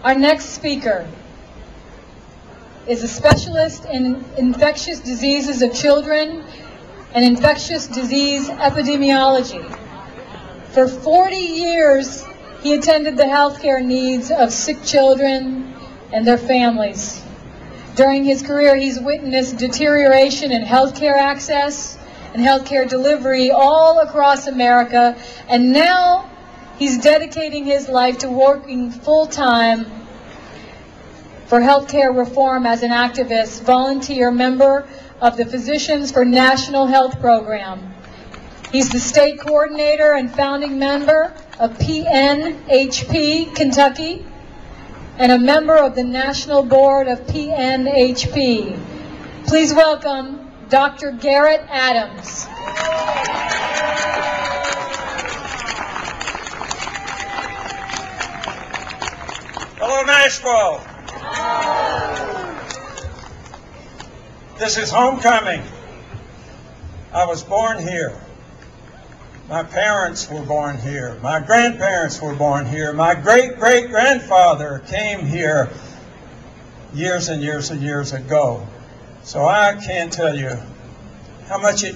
Our next speaker is a specialist in infectious diseases of children and infectious disease epidemiology. For 40 years, he attended the healthcare needs of sick children and their families. During his career, he's witnessed deterioration in healthcare access and healthcare delivery all across America, and now he's dedicating his life to working full-time for healthcare reform as an activist, volunteer member of the Physicians for National Health Program. He's the state coordinator and founding member of PNHP, Kentucky, and a member of the National Board of PNHP. Please welcome Dr. Garrett Adams. Hello, Nashville. This is homecoming. I was born here. My parents were born here. My grandparents were born here. My great-great-grandfather came here years and years and years ago. So I can't tell you how much it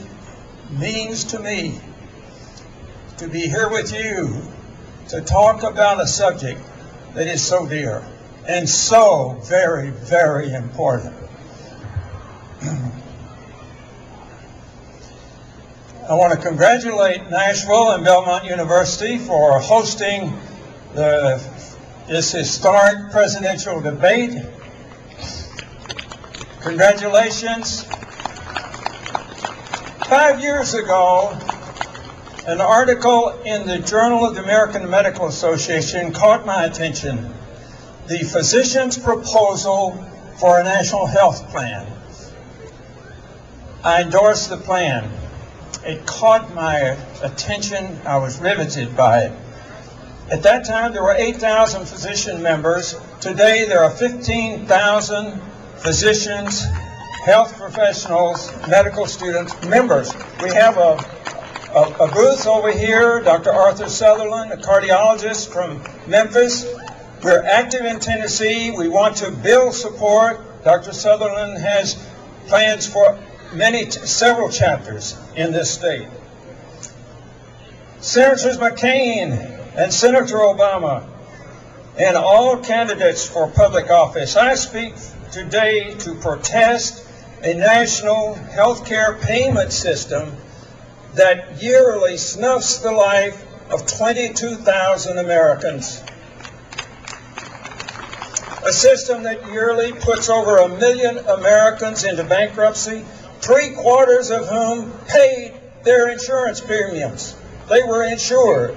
means to me to be here with you to talk about a subject that is so dear and so very, very important. I want to congratulate Nashville and Belmont University for hosting this historic presidential debate. Congratulations. 5 years ago, an article in the Journal of the American Medical Association caught my attention. The physician's proposal for a national health plan. I endorsed the plan. It caught my attention. I was riveted by it. At that time, there were 8,000 physician members. Today, there are 15,000 physicians, health professionals, medical students, members. We have a booth over here, Dr. Arthur Sutherland, a cardiologist from Memphis. We're active in Tennessee. We want to build support. Dr. Sutherland has plans for several chapters in this state. Senators McCain and Senator Obama and all candidates for public office, I speak today to protest a national health care payment system that yearly snuffs the life of 22,000 Americans. A system that yearly puts over 1 million Americans into bankruptcy, 3/4 of whom paid their insurance premiums. They were insured.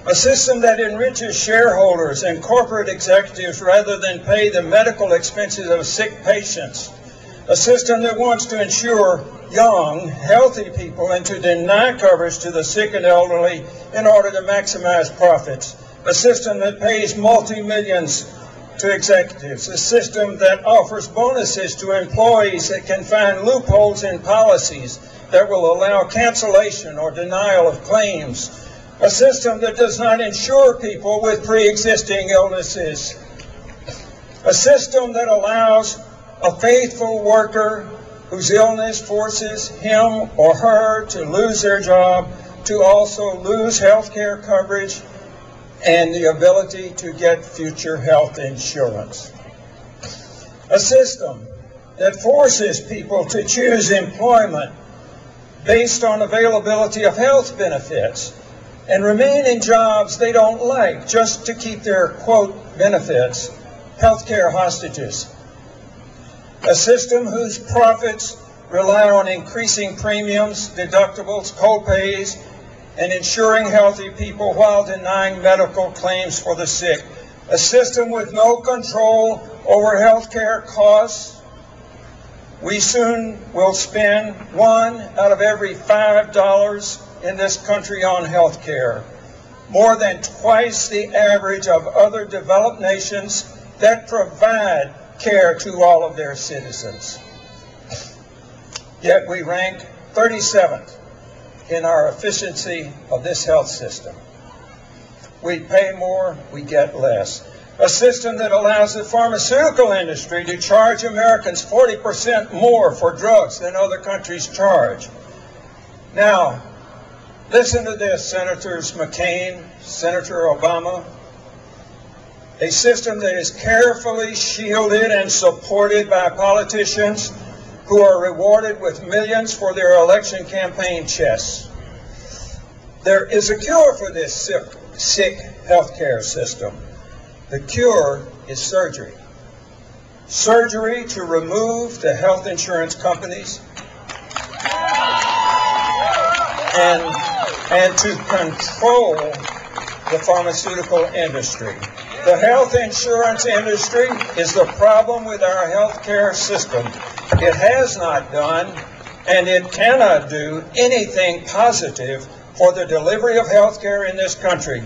A system that enriches shareholders and corporate executives rather than pay the medical expenses of sick patients. A system that wants to insure young, healthy people and to deny coverage to the sick and elderly in order to maximize profits. A system that pays multi-millions to executives, a system that offers bonuses to employees that can find loopholes in policies that will allow cancellation or denial of claims, a system that does not insure people with pre-existing illnesses, a system that allows a faithful worker whose illness forces him or her to lose their job to also lose health care coverage and the ability to get future health insurance. A system that forces people to choose employment based on availability of health benefits and remain in jobs they don't like just to keep their, quote, benefits, health care hostages. A system whose profits rely on increasing premiums, deductibles, co-pays, and insuring healthy people while denying medical claims for the sick. A system with no control over health care costs. We soon will spend $1 out of every $5 in this country on health care, more than twice the average of other developed nations that provide care to all of their citizens. Yet we rank 37th in our efficiency of this health system. We pay more, we get less. a system that allows the pharmaceutical industry to charge Americans 40% more for drugs than other countries charge. Now, listen to this, Senators McCain, Senator Obama. A system that is carefully shielded and supported by politicians who are rewarded with millions for their election campaign chests. There is a cure for this sick healthcare system. The cure is surgery. Surgery to remove the health insurance companies and to control the pharmaceutical industry. The health insurance industry is the problem with our healthcare system. It has not done, and it cannot do anything positive for the delivery of health care in this country.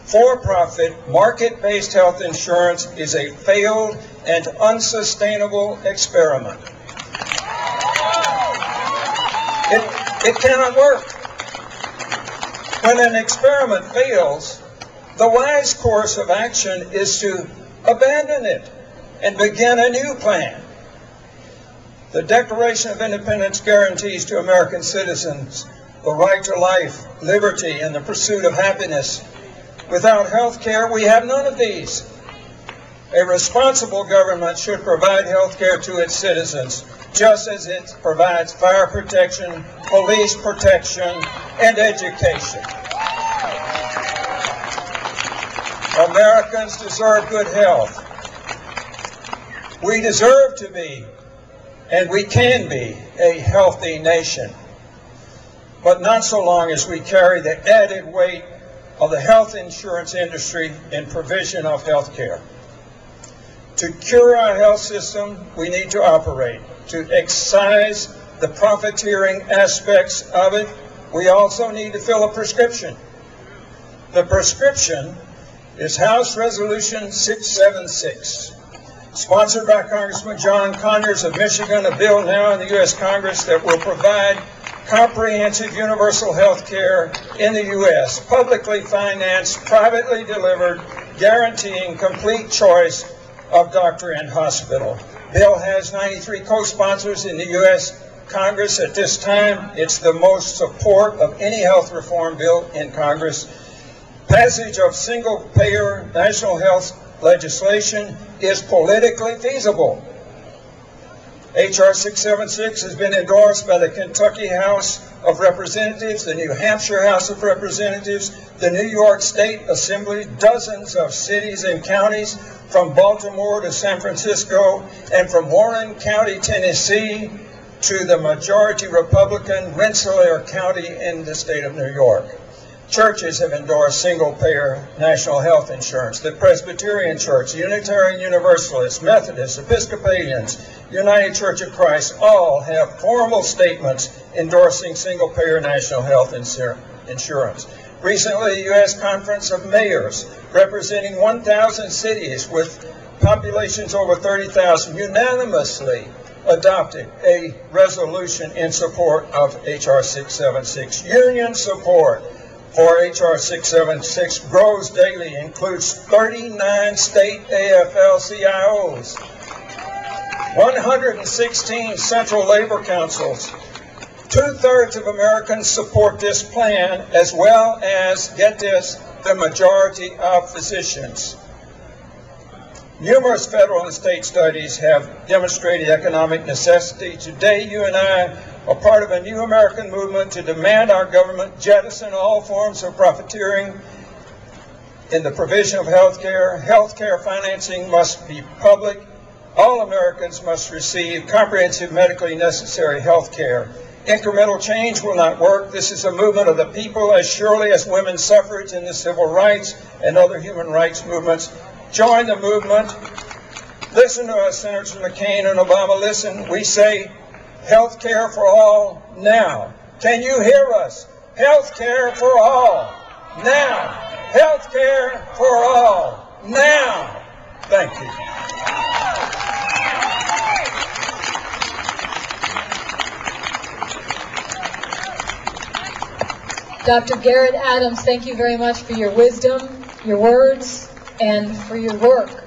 For-profit, market-based health insurance is a failed and unsustainable experiment. It cannot work. When an experiment fails, the wise course of action is to abandon it and begin a new plan. The Declaration of Independence guarantees to American citizens the right to life, liberty, and the pursuit of happiness. Without health care, we have none of these. A responsible government should provide health care to its citizens, just as it provides fire protection, police protection, and education. Americans deserve good health. We deserve to be, and we can be, a healthy nation. But not so long as we carry the added weight of the health insurance industry in provision of health care. To cure our health system, we need to operate. To excise the profiteering aspects of it, we also need to fill a prescription. The prescription is House Resolution 676, sponsored by Congressman John Conyers of Michigan, a bill now in the U.S. Congress that will provide comprehensive universal health care in the U.S., publicly financed, privately delivered, guaranteeing complete choice of doctor and hospital. Bill has 93 co-sponsors in the U.S. Congress at this time. It's the most support of any health reform bill in Congress. Passage of single-payer national health legislation is politically feasible. H.R. 676 has been endorsed by the Kentucky House of Representatives, the New Hampshire House of Representatives, the New York State Assembly, dozens of cities and counties from Baltimore to San Francisco, and from Warren County, Tennessee, to the majority Republican Rensselaer County in the state of New York. Churches have endorsed single-payer national health insurance. The Presbyterian Church, Unitarian Universalists, Methodists, Episcopalians, United Church of Christ all have formal statements endorsing single-payer national health insurance. Recently, the U.S. Conference of Mayors, representing 1,000 cities with populations over 30,000, unanimously adopted a resolution in support of H.R. 676. Union support for H.R. 676 grows daily, includes 39 state AFL-CIOs, 116 central labor councils. 2/3 of Americans support this plan, as well as, get this, the majority of physicians. Numerous federal and state studies have demonstrated economic necessity. Today, you and I are part of a new American movement to demand our government jettison all forms of profiteering in the provision of health care. Health care financing must be public. All Americans must receive comprehensive medically necessary health care. Incremental change will not work. This is a movement of the people as surely as women's suffrage and the civil rights and other human rights movements. Join the movement. Listen to us, Senators McCain and Obama. Listen, we say health care for all now. Can you hear us? Health care for all now. Health care for all now. Thank you. Dr. Garrett Adams, thank you very much for your wisdom, your words, and for your work